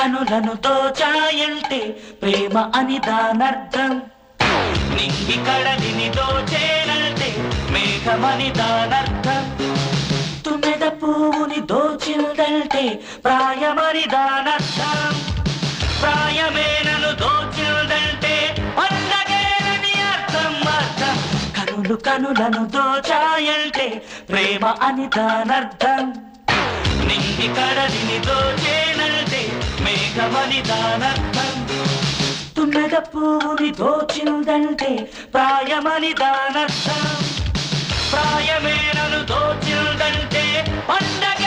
కనులను దోచాయంటే ప్రేమ అని దానర్థం. నింగి కడలిని దోచేనంటే మేఘమని దానర్థం. తుమ్మెద పువ్వుని దోచిందంటే ప్రాయమని దానర్థం. ప్రాయమే నన్ను దోచిందంటే పండగేనని అర్థం. అర్థం కనులను దోచాయంటే ప్రేమ అని దానర్థం. నింగి కడలిని దోచేనంటే మేఘమని దానర్థం. తుమ్మెద పువ్వుని దోచిందంటే ప్రాయమని దానర్థం. ప్రాయమే నన్ను దోచిందంటే పండగ